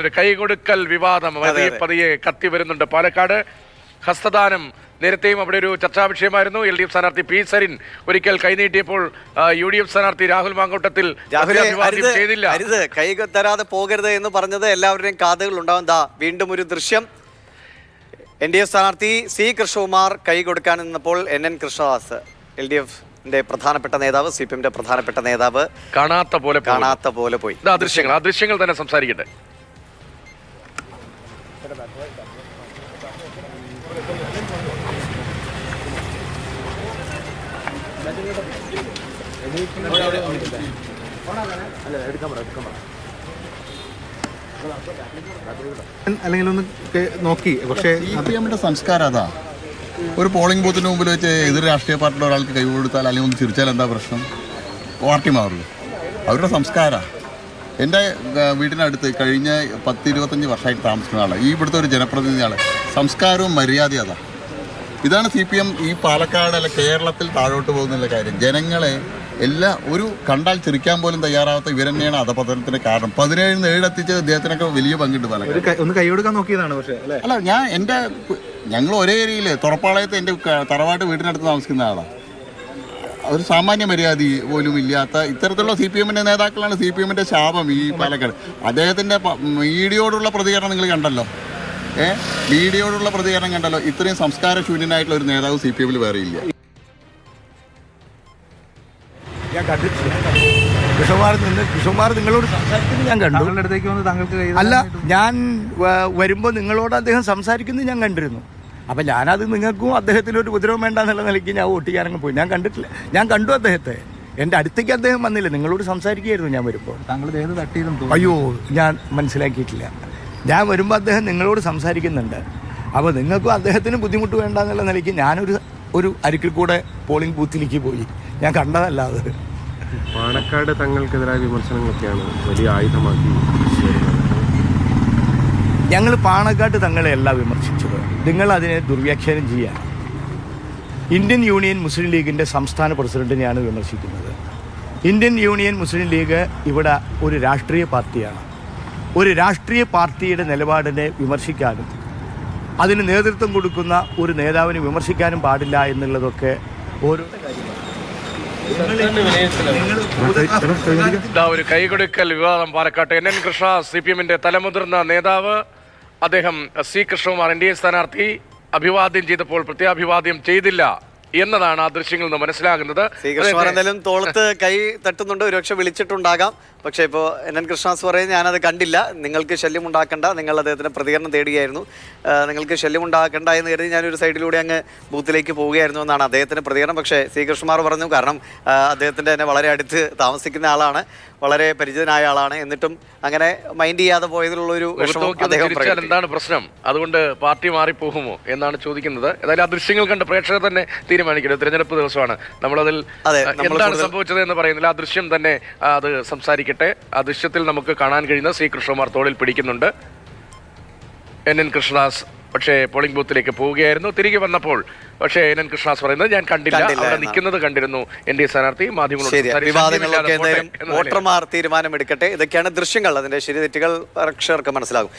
ഒരു കൈകൊടുക്കൽ വിവാദം പതിയെ കത്തി വരുന്നുണ്ട്. പാലക്കാട് ഹസ്തദാനം നേരത്തെയും അവിടെ ഒരു ചർച്ചാ വിഷയമായിരുന്നു. LDF സ്ഥാനാർത്ഥി പി സരിൻ ഒരിക്കൽ കൈനീട്ടിയപ്പോൾ UDF സ്ഥാനാർത്ഥി രാഹുൽ മാങ്കോട്ടത്തിൽ ചെയ്തില്ല. കൈ തരാതെ പോകരുത് എന്ന് പറഞ്ഞത് എല്ലാവരുടെയും കാതുകൾ ഉണ്ടാവും. വീണ്ടും ഒരു ദൃശ്യം. NDF സ്ഥാനാർത്ഥി C കൃഷ്ണകുമാർ കൈ കൊടുക്കാൻ നിന്നപ്പോൾ NN കൃഷ്ണദാസ് LDFന്റെ പ്രധാനപ്പെട്ട നേതാവ്, CPMന്റെ പ്രധാനപ്പെട്ട നേതാവ് കാണാത്ത പോലെ പോയി. ആ ദൃശ്യങ്ങൾ തന്നെ സംസാരിക്കട്ടെ. അല്ലെങ്കിൽ ഒന്ന് നോക്കി. പക്ഷേ CPMന്റെ സംസ്കാരം അതാ. ഒരു പോളിംഗ് ബൂത്തിന് മുമ്പിൽ വെച്ച് എതിർ രാഷ്ട്രീയ പാർട്ടിയുടെ ഒരാൾക്ക് കൈ കൊടുത്താൽ അല്ലെങ്കിൽ ഒന്ന് ചിരിച്ചാൽ എന്താ പ്രശ്നം? പാർട്ടി മാറുള്ളൂ. അവരുടെ സംസ്കാരമാണ്. എൻ്റെ വീടിനടുത്ത് കഴിഞ്ഞ 10-25 വർഷമായിട്ട് താമസിക്കുന്ന ആളാണ്. ഇവിടുത്തെ ഒരു ജനപ്രതിനിധിയാണ്. സംസ്കാരവും മര്യാദയും അതാ. ഇതാണ് CPM ഈ പാലക്കാട് അല്ല കേരളത്തിൽ താഴോട്ട് പോകുന്നുള്ള കാര്യം. ജനങ്ങളെ ഒരു കണ്ടാൽ ചിരിക്കാൻ പോലും തയ്യാറാവാത്ത ഇവർ തന്നെയാണ് അധപതനത്തിന് കാരണം. 17 എത്തിച്ച അദ്ദേഹത്തിനൊക്കെ വലിയ പങ്കുണ്ട് പാലക്കാട്. ഒന്ന് കൈ കൊടുക്കാൻ നോക്കിയതാണ്. പക്ഷേ അല്ല, ഞങ്ങൾ ഒരേ ഏരിയയിൽ തുറപ്പാളയത്ത് എൻ്റെ തറവാട്ട് വീടിനടുത്ത് താമസിക്കുന്ന ആളാണ്. ഒരു സാമാന്യ മര്യാദ പോലും ഇല്ലാത്ത ഇത്തരത്തിലുള്ള CPMന്റെ നേതാക്കളാണ് CPMന്റെ ശാപം ഈ പാലക്കാട്. അദ്ദേഹത്തിൻ്റെ മീഡിയയോടുള്ള പ്രതികരണം നിങ്ങൾ കണ്ടല്ലോ. മീഡിയയോടുള്ള പ്രതികരണം കണ്ടല്ലോ. ഇത്രയും സംസ്കാരശൂന്യനായിട്ടുള്ള ഒരു നേതാവ് CPMൽ വേറെ ഇല്ല. ഞാൻ കണ്ടിട്ടില്ല. കൃഷ്ണകുമാർ നിങ്ങളോട് സംസാരിക്കുന്നത് ഞാൻ കണ്ടു. അടുത്തേക്ക് വന്ന് താങ്കൾക്ക് അല്ല, ഞാൻ വരുമ്പോൾ നിങ്ങളോട് അദ്ദേഹം സംസാരിക്കുന്നത് ഞാൻ കണ്ടിരുന്നു. അപ്പം ഞാനത് നിങ്ങൾക്കും അദ്ദേഹത്തിനൊരു ഉപദ്രവം വേണ്ട എന്നുള്ള നിലയ്ക്ക് ഞാൻ വോട്ട് ചെയ്യാനങ്ങ് പോയി. ഞാൻ കണ്ടിട്ടില്ല. ഞാൻ കണ്ടു അദ്ദേഹത്തെ. എൻ്റെ അടുത്തേക്ക് അദ്ദേഹം വന്നില്ല. നിങ്ങളോട് സംസാരിക്കുകയായിരുന്നു ഞാൻ വരുമ്പോൾ. താങ്കൾ ദേഹത്ത് തട്ടിയതും അയ്യോ, ഞാൻ മനസ്സിലാക്കിയിട്ടില്ല. ഞാൻ വരുമ്പോൾ അദ്ദേഹം നിങ്ങളോട് സംസാരിക്കുന്നുണ്ട്. അപ്പോൾ നിങ്ങൾക്കും അദ്ദേഹത്തിന് ബുദ്ധിമുട്ട് വേണ്ട എന്നുള്ള നിലയ്ക്ക് ഞാനൊരു അരിക്കിൽ കൂടെ പോളിംഗ് ബൂത്തിലേക്ക് പോയി. ഞാൻ കണ്ടതല്ല അത്. പാണക്കാട് തങ്ങൾക്കെതിരായ വിമർശനങ്ങളൊക്കെയാണ് വലിയ ആയുധമാക്കി. ഞങ്ങൾ പാണക്കാട്ട് തങ്ങളെയല്ല വിമർശിച്ചത്. നിങ്ങൾ അതിനെ ദുർവ്യാഖ്യാനം ചെയ്യുക. ഇന്ത്യൻ യൂണിയൻ മുസ്ലിം ലീഗിൻ്റെ സംസ്ഥാന പ്രസിഡന്റിനെയാണ് വിമർശിക്കുന്നത്. ഇന്ത്യൻ യൂണിയൻ മുസ്ലിം ലീഗ് ഇവിടെ ഒരു രാഷ്ട്രീയ പാർട്ടിയാണ്. ഒരു രാഷ്ട്രീയ പാർട്ടിയുടെ നിലപാടിനെ വിമർശിക്കാനും അതിന് നേതൃത്വം കൊടുക്കുന്ന ഒരു നേതാവിനെ വിമർശിക്കാനും പാടില്ല എന്നുള്ളതൊക്കെ ഓരോ ഒരു കൈകൊടുക്കൽ വിവാദം പാലക്കാട്ട്. NN കൃഷ്ണ CPMന്റെ തലമുതിർന്ന നേതാവ്. അദ്ദേഹം C കൃഷ്ണകുമാർ NDA സ്ഥാനാർത്ഥി അഭിവാദ്യം ചെയ്തപ്പോൾ പ്രത്യാഭിവാദ്യം ചെയ്തില്ല എന്നതാണ് ആ ദൃശ്യങ്ങളിൽ നിന്ന് മനസ്സിലാകുന്നത്. C കൃഷ്ണകുമാർ എന്തായാലും തോളത്ത് കൈ തട്ടുന്നുണ്ട്. ഒരുപക്ഷെ വിളിച്ചിട്ടുണ്ടാകാം. പക്ഷേ ഇപ്പോൾ NN കൃഷ്ണദാസ് പറയും ഞാനത് കണ്ടില്ല. നിങ്ങൾക്ക് ശല്യം ഉണ്ടാക്കണ്ട. നിങ്ങൾ അദ്ദേഹത്തിന് പ്രതികരണം തേടുകയായിരുന്നു. നിങ്ങൾക്ക് ശല്യം ഉണ്ടാക്കണ്ട എന്ന് കരുതി ഞാനൊരു സൈഡിലൂടെ അങ്ങ് ബൂത്തിലേക്ക് പോവുകയായിരുന്നു എന്നാണ് അദ്ദേഹത്തിൻ്റെ പ്രതികരണം. പക്ഷേ C കൃഷ്ണകുമാർ പറഞ്ഞു, കാരണം അദ്ദേഹത്തിൻ്റെ തന്നെ വളരെ അടുത്ത് താമസിക്കുന്ന ആളാണ്, വളരെ പരിചിതനായ ആളാണ്. എന്നിട്ടും അങ്ങനെ മൈൻഡ് ചെയ്യാതെ പോയതിലുള്ളൊരു എന്താണ് പ്രശ്നം? അതുകൊണ്ട് പാർട്ടി മാറിപ്പോകുമോ എന്നാണ് ചോദിക്കുന്നത്. ഏതായാലും ആ ദൃശ്യങ്ങൾ കണ്ട് പ്രേക്ഷകർ തന്നെ തീരുമാനിക്കുന്നത്. തിരഞ്ഞെടുപ്പ് ദിവസമാണ്. നമ്മളതിൽ എന്താണ് സംഭവിച്ചത് എന്ന് പറയുന്നില്ല. ആ ദൃശ്യം തന്നെ അത് സംസാരിക്കട്ടെ. ആ ദൃശ്യത്തിൽ നമുക്ക് കാണാൻ കഴിയുന്ന C കൃഷ്ണകുമാർ തോളിൽ പിടിക്കുന്നുണ്ട്. NN കൃഷ്ണദാസ് പക്ഷേ പോളിംഗ് ബൂത്തിലേക്ക് പോവുകയായിരുന്നു. തിരികെ വന്നപ്പോൾ പക്ഷേ NN കൃഷ്ണദാസ് പറയുന്നത് ഞാൻ കണ്ടില്ല, അവിടെ നിൽക്കുന്നത് കണ്ടിരുന്നു NDA സ്ഥാനാർത്ഥി. മാധ്യമങ്ങളോട് വോട്ടർമാർ തീരുമാനമെടുക്കട്ടെ. ഇതൊക്കെയാണ് ദൃശ്യങ്ങൾ. അതിന്റെ ശരി തെറ്റുകൾ പ്രേക്ഷകർക്ക് മനസ്സിലാകും.